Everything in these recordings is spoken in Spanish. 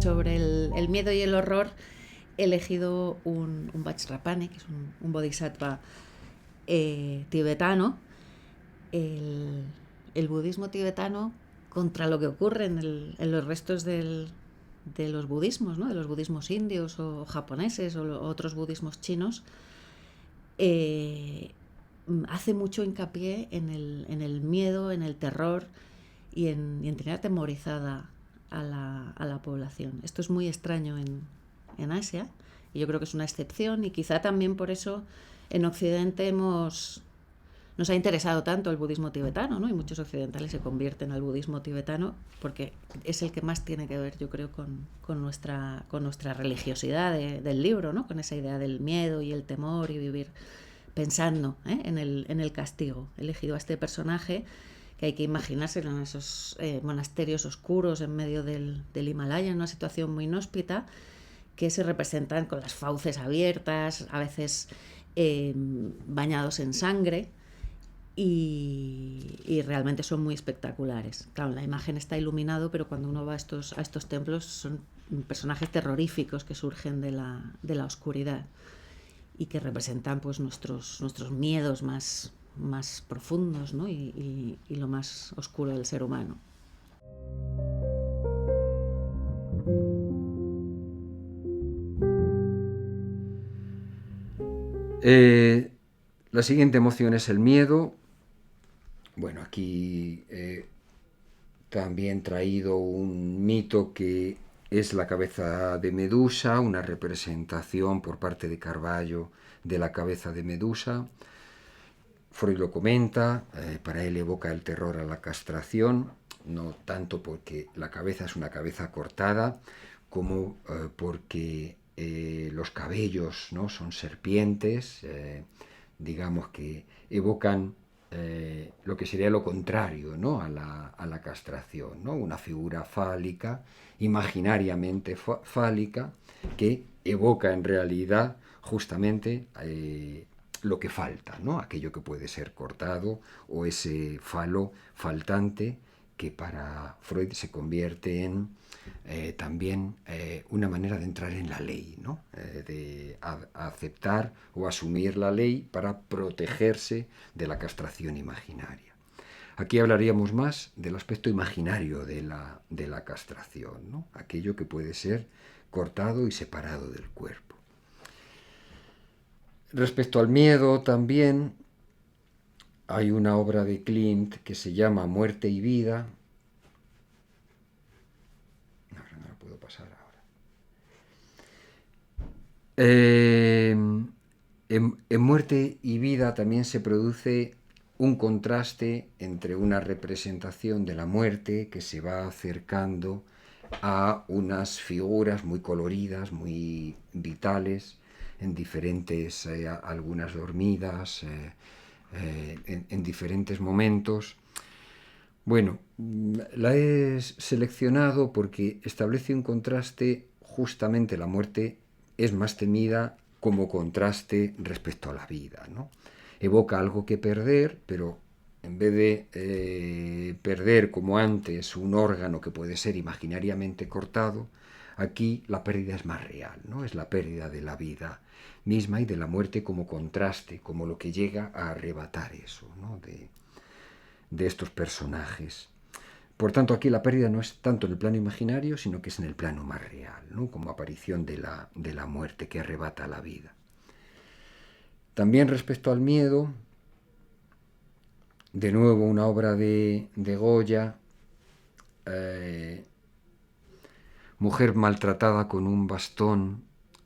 Sobre el miedo y el horror, he elegido un Vajrapani, que es un bodhisattva tibetano. El budismo tibetano, contra lo que ocurre en los restos de los budismos, ¿no? De los budismos indios o japoneses o otros budismos chinos, hace mucho hincapié en el miedo, en el terror y en tener atemorizada a la población. Esto es muy extraño en Asia y yo creo que es una excepción, y quizá también por eso en Occidente nos ha interesado tanto el budismo tibetano, ¿no? Y muchos occidentales se convierten al budismo tibetano porque es el que más tiene que ver, yo creo, con nuestra religiosidad del libro, ¿no? Con esa idea del miedo y el temor y vivir pensando en el castigo. He elegido a este personaje que hay que imaginárselo en esos monasterios oscuros en medio del Himalaya, en una situación muy inhóspita, que se representan con las fauces abiertas, a veces bañados en sangre, y realmente son muy espectaculares. Claro, la imagen está iluminado, pero cuando uno va a estos templos son personajes terroríficos que surgen de la oscuridad y que representan pues nuestros miedos más profundos, ¿no? y lo más oscuro del ser humano. La siguiente emoción es el miedo. Bueno, aquí también traído un mito que es la cabeza de Medusa, una representación por parte de Carballo de la cabeza de Medusa. Freud lo comenta, para él evoca el terror a la castración, no tanto porque la cabeza es una cabeza cortada, como porque los cabellos, ¿no? Son serpientes, digamos que evocan lo que sería lo contrario, ¿no? a la castración, ¿no? Una figura fálica, imaginariamente fálica, que evoca en realidad justamente lo que falta, ¿no? Aquello que puede ser cortado, o ese falo faltante que para Freud se convierte en también una manera de entrar en la ley, ¿no? De aceptar o asumir la ley para protegerse de la castración imaginaria. Aquí hablaríamos más del aspecto imaginario de la castración, ¿no? Aquello que puede ser cortado y separado del cuerpo. Respecto al miedo también hay una obra de Klimt que se llama Muerte y Vida. No la puedo pasar ahora. En Muerte y Vida también se produce un contraste entre una representación de la muerte que se va acercando a unas figuras muy coloridas, muy vitales, en diferentes, algunas dormidas, en diferentes momentos. Bueno, la he seleccionado porque establece un contraste. Justamente la muerte es más temida como contraste respecto a la vida, ¿no? Evoca algo que perder, pero en vez de perder como antes un órgano que puede ser imaginariamente cortado, aquí la pérdida es más real, ¿no? Es la pérdida de la vida misma y de la muerte como contraste, como lo que llega a arrebatar eso, ¿no? de estos personajes. Por tanto, aquí la pérdida no es tanto en el plano imaginario, sino que es en el plano más real, ¿no? Como aparición de la muerte que arrebata la vida. También respecto al miedo, de nuevo una obra de Goya, mujer maltratada con un bastón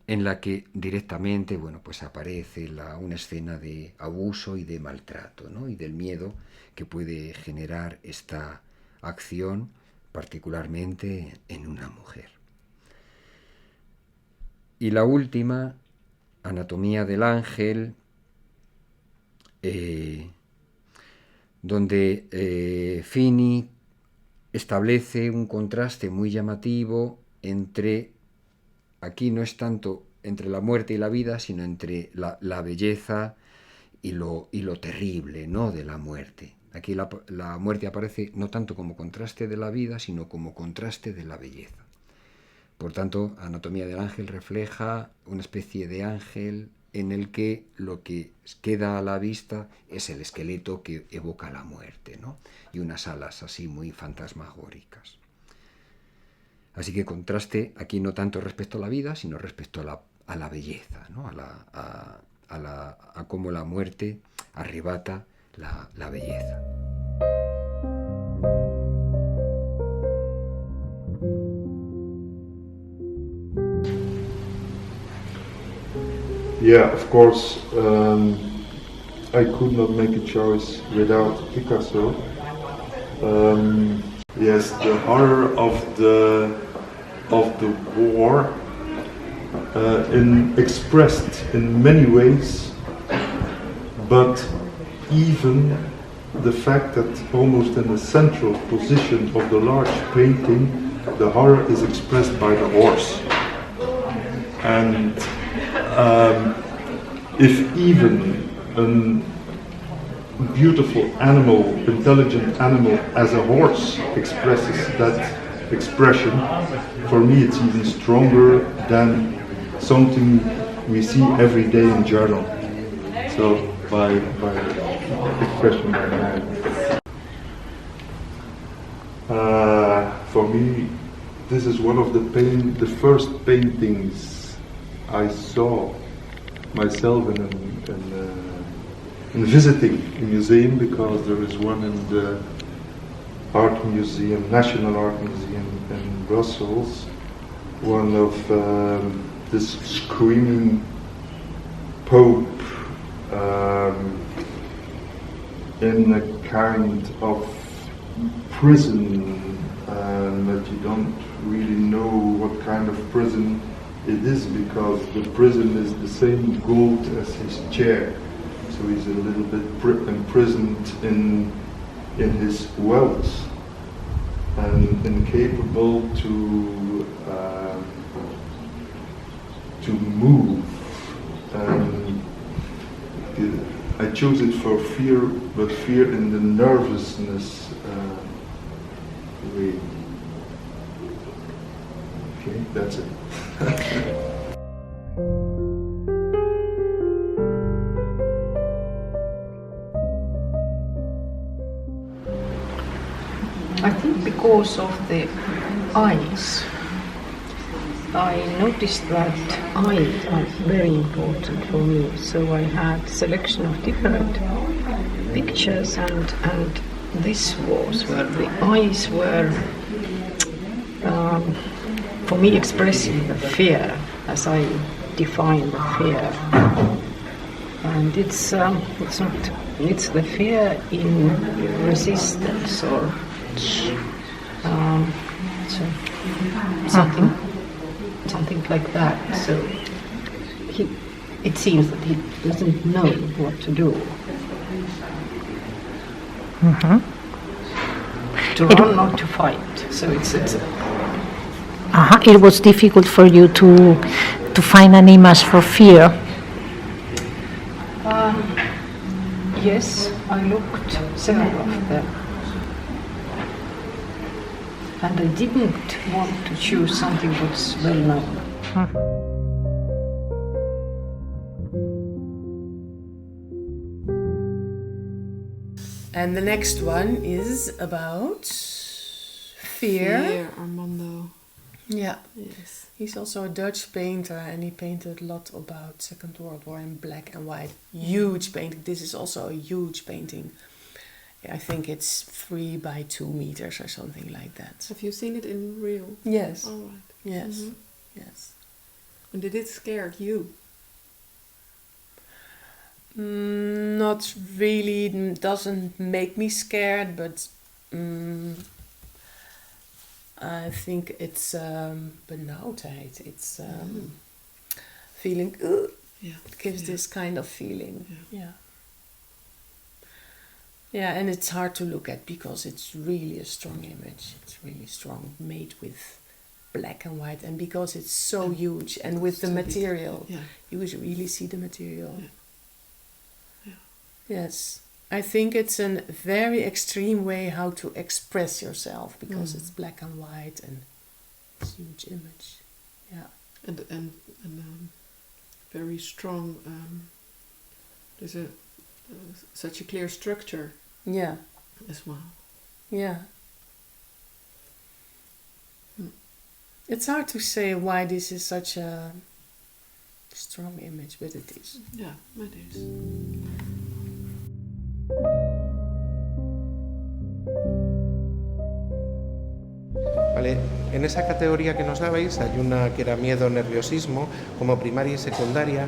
en la que directamente, bueno, pues aparece una escena de abuso y de maltrato, ¿no? Y del miedo que puede generar esta acción, particularmente en una mujer. Y la última, Anatomía del Ángel, donde Fini establece un contraste muy llamativo entre, aquí no es tanto entre la muerte y la vida, sino entre la belleza y lo terrible, ¿no?, de la muerte. Aquí la muerte aparece no tanto como contraste de la vida, sino como contraste de la belleza. Por tanto, Anatomía del Ángel refleja una especie de ángel en el que lo que queda a la vista es el esqueleto que evoca la muerte, ¿no? Y unas alas así muy fantasmagóricas. Así que contraste aquí no tanto respecto a la vida, sino respecto a la belleza, ¿no? A cómo la muerte arrebata la belleza. Yeah, of course, I could not make a choice without Picasso. Yes, the horror of the war, expressed in many ways, but even the fact that almost in the central position of the large painting, the horror is expressed by the horse. And if even a beautiful animal, intelligent animal as a horse expresses that expression, for me it's even stronger than something we see every day in journal. So by expression by man. For me, this is one of the first paintings I saw myself in visiting a museum, because there is one in the art museum, National Art Museum in Brussels, one of this screaming Pope in a kind of prison, that you don't really know what kind of prison it is, because the prison is the same gold as his chair, so he's a little bit imprisoned in his wealth and incapable to move. I chose it for fear, but fear in the nervousness way. Okay, that's it. I think because of the eyes. I noticed that eyes are very important for me, so I had a selection of different pictures, and this was where the eyes were for me expressing the fear, as I define the fear. And it's the fear in resistance, or something like that. So it seems that he doesn't know what to do. Mm-hmm. To run or to fight. So it's It was difficult for you to find an image for fear. Yes, I looked several of them. And I didn't want to choose something that's well known. And the next one is about fear. Armando. Yeah. Yes. He's also a Dutch painter, and he painted a lot about Second World War in black and white. Huge painting. This is also a huge painting. I think it's 3 by 2 meters or something like that. Have you seen it in real? Yes. All right. Yes. Mhm. Yes. Did it scare you? Not really, doesn't make me scared, but I think it's benauwdheid. It's feeling, Yeah. it gives Yeah. this kind of feeling. Yeah. Yeah. Yeah, and it's hard to look at because it's really a strong image. It's really strong, made with black and white, and because it's so huge, and with the So big. material, Yeah. you really see the material. Yeah. Yeah. Yes, I think it's a very extreme way how to express yourself because it's black and white and it's a huge image. Yeah. And very strong. There's such a clear structure Yeah. as well. Yeah. It's hard to say why this is such a strong image, but it is. Yeah, it is. Vale, en esa categoría que nos dabais hay una que era miedo, nerviosismo, como primaria y secundaria.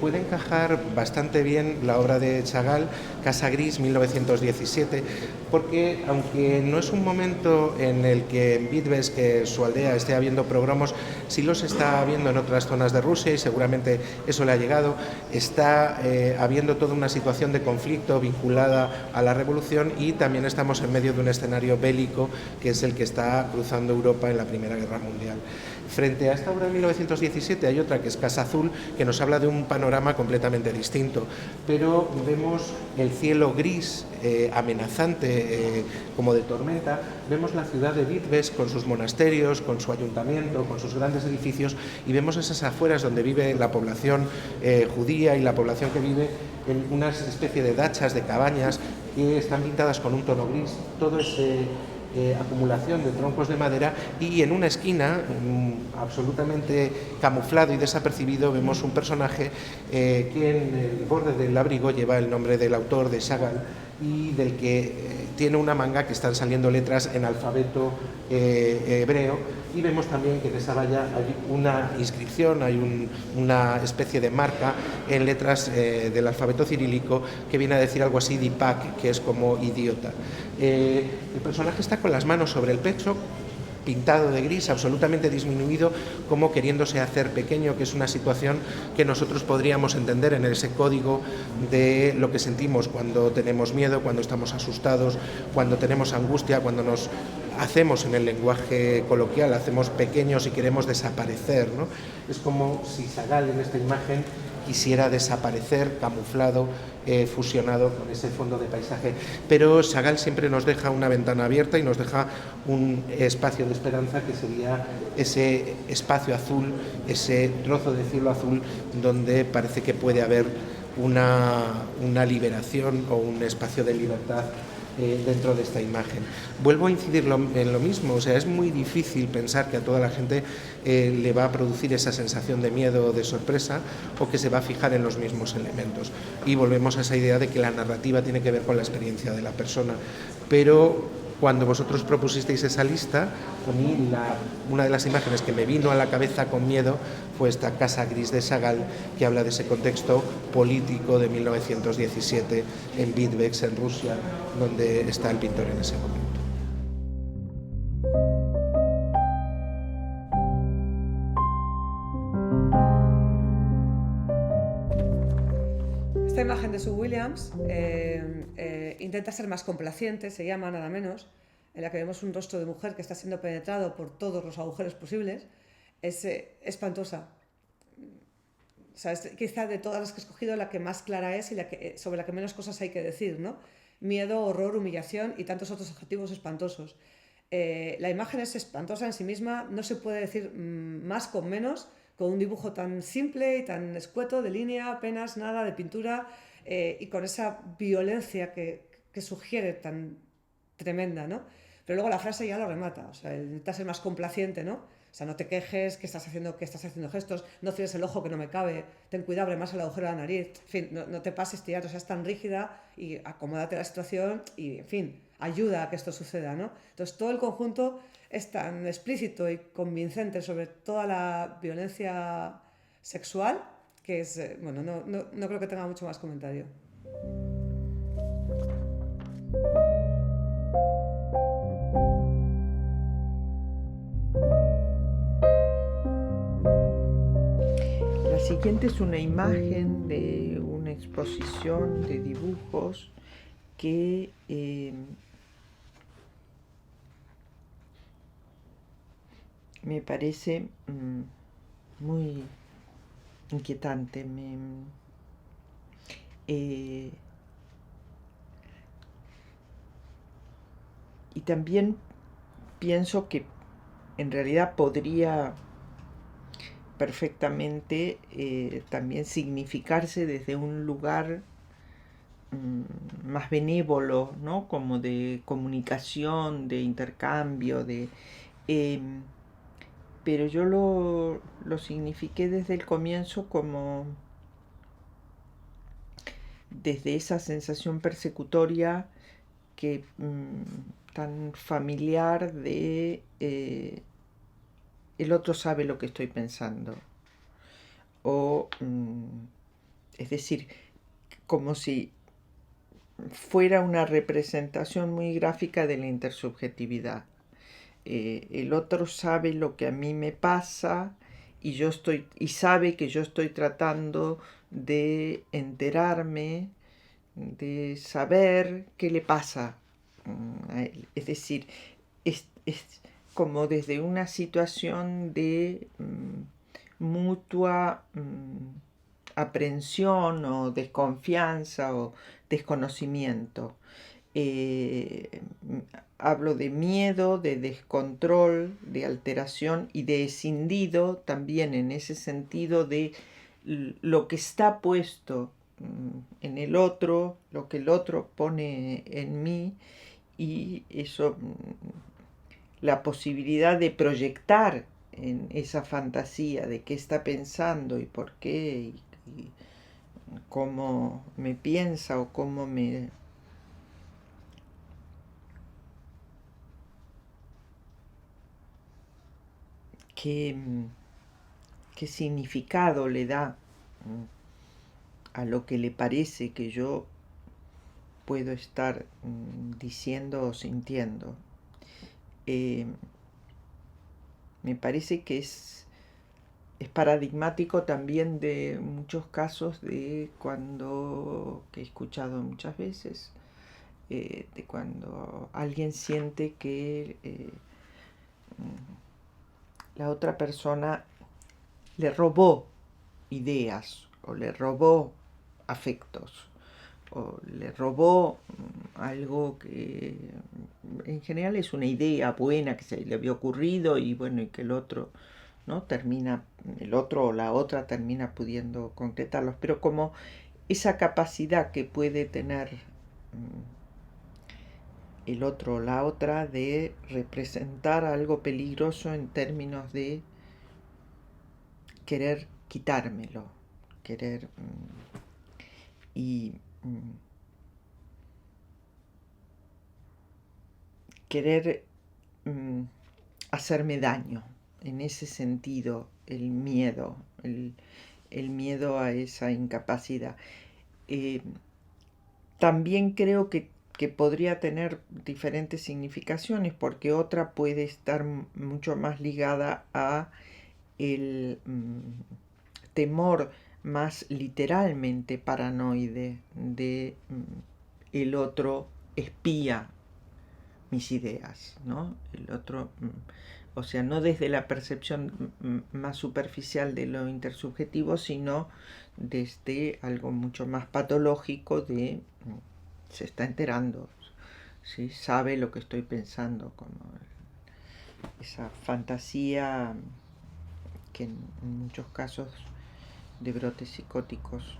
Puede encajar bastante bien la obra de Chagall, Casa Gris, 1917, porque aunque no es un momento en el que en Vitebsk, que su aldea, esté habiendo pogromos, sí los está habiendo en otras zonas de Rusia y seguramente eso le ha llegado. Está habiendo toda una situación de conflicto vinculada a la revolución y también estamos en medio de un escenario bélico que es el que está cruzando Europa en la Primera Guerra Mundial. Frente a esta obra de 1917 hay otra que es Casa Azul, que nos habla de un panorama completamente distinto, pero vemos el cielo gris, amenazante, como de tormenta, vemos la ciudad de Vitebsk con sus monasterios, con su ayuntamiento, con sus grandes edificios, y vemos esas afueras donde vive la población judía y la población que vive en una especie de dachas, de cabañas, que están pintadas con un tono gris, todo ese acumulación de troncos de madera, y en una esquina, absolutamente camuflado y desapercibido, vemos un personaje que en el borde del abrigo lleva el nombre del autor, de Chagall, y del que tiene una manga que están saliendo letras en alfabeto hebreo, y vemos también que en esa valla hay una inscripción, hay una especie de marca en letras del alfabeto cirílico que viene a decir algo así, Dipak, que es como idiota. El personaje está con las manos sobre el pecho, pintado de gris, absolutamente disminuido, como queriéndose hacer pequeño, que es una situación que nosotros podríamos entender en ese código de lo que sentimos cuando tenemos miedo, cuando estamos asustados, cuando tenemos angustia, cuando nos hacemos, en el lenguaje coloquial, hacemos pequeños y queremos desaparecer, ¿no? Es como si Chagall en esta imagen quisiera desaparecer, camuflado, fusionado con ese fondo de paisaje. Pero Chagall siempre nos deja una ventana abierta y nos deja un espacio de esperanza, que sería ese espacio azul, ese trozo de cielo azul donde parece que puede haber una liberación o un espacio de libertad dentro de esta imagen. Vuelvo a incidir en lo mismo, o sea, es muy difícil pensar que a toda la gente le va a producir esa sensación de miedo o de sorpresa, o que se va a fijar en los mismos elementos. Y volvemos a esa idea de que la narrativa tiene que ver con la experiencia de la persona. Pero cuando vosotros propusisteis esa lista, a mí una de las imágenes que me vino a la cabeza con miedo fue esta Casa Gris de Chagall, que habla de ese contexto político de 1917 en Vitebsk, en Rusia, donde está el pintor en ese momento. Esta imagen de Sue Williams intenta ser más complaciente, se llama nada menos, en la que vemos un rostro de mujer que está siendo penetrado por todos los agujeros posibles. Es espantosa. O sea, es quizá de todas las que he escogido la que más clara es y sobre la que menos cosas hay que decir, ¿no? Miedo, horror, humillación y tantos otros adjetivos espantosos. La imagen es espantosa en sí misma, no se puede decir más con menos, con un dibujo tan simple y tan escueto, de línea, apenas nada, de pintura, y con esa violencia que sugiere tan tremenda, ¿no? Pero luego la frase ya lo remata, o sea, intenta ser más complaciente, ¿no? O sea, no te quejes, que estás haciendo gestos, no cierres el ojo que no me cabe, ten cuidado, abre más el agujero de la nariz, en fin, no te pases, tía, no seas tan rígida y acomódate a la situación y, en fin, ayuda a que esto suceda, ¿no? Entonces todo el conjunto es tan explícito y convincente sobre toda la violencia sexual que es, bueno, no creo que tenga mucho más comentario. La siguiente es una imagen de una exposición de dibujos que me parece muy inquietante. Y también pienso que en realidad podría perfectamente también significarse desde un lugar más benévolo, ¿no? Como de comunicación, de intercambio, pero yo lo signifiqué desde el comienzo como desde esa sensación persecutoria que tan familiar de el otro sabe lo que estoy pensando, o es decir, como si fuera una representación muy gráfica de la intersubjetividad. El otro sabe lo que a mí me pasa y sabe que yo estoy tratando de enterarme, de saber qué le pasa a él. Es decir, es como desde una situación de mutua aprehensión o desconfianza o desconocimiento. Hablo de miedo, de descontrol, de alteración y de escindido también en ese sentido de lo que está puesto en el otro, lo que el otro pone en mí, y eso, la posibilidad de proyectar en esa fantasía de qué está pensando y por qué y cómo me piensa o cómo me qué significado le da a lo que le parece que yo puedo estar diciendo o sintiendo. Me parece que es paradigmático también de muchos casos de cuando, que he escuchado muchas veces, de cuando alguien siente que la otra persona le robó ideas o le robó afectos o le robó algo que en general es una idea buena que se le había ocurrido y bueno, y que el otro, ¿no? El otro o la otra termina pudiendo concretarlos, pero como esa capacidad que puede tener el otro o la otra de representar algo peligroso en términos de querer quitármelo, querer querer hacerme daño. En ese sentido, el miedo a esa incapacidad. También creo que podría tener diferentes significaciones, porque otra puede estar mucho más ligada a el temor más literalmente paranoide de el otro espía mis ideas, ¿no? El otro, o sea, no desde la percepción más superficial de lo intersubjetivo, sino desde algo mucho más patológico de se está enterando, ¿sí? Sabe lo que estoy pensando, como esa fantasía que en muchos casos de brotes psicóticos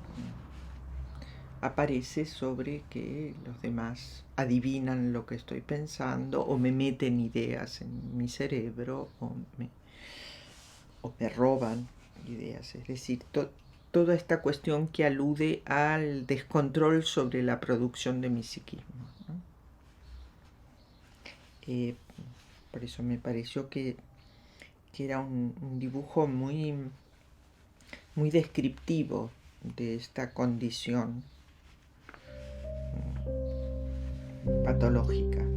aparece sobre que los demás adivinan lo que estoy pensando o me meten ideas en mi cerebro o me roban ideas. Es decir, toda esta cuestión que alude al descontrol sobre la producción de mi psiquismo, ¿no? Por eso me pareció que era un dibujo muy, muy descriptivo de esta condición patológica.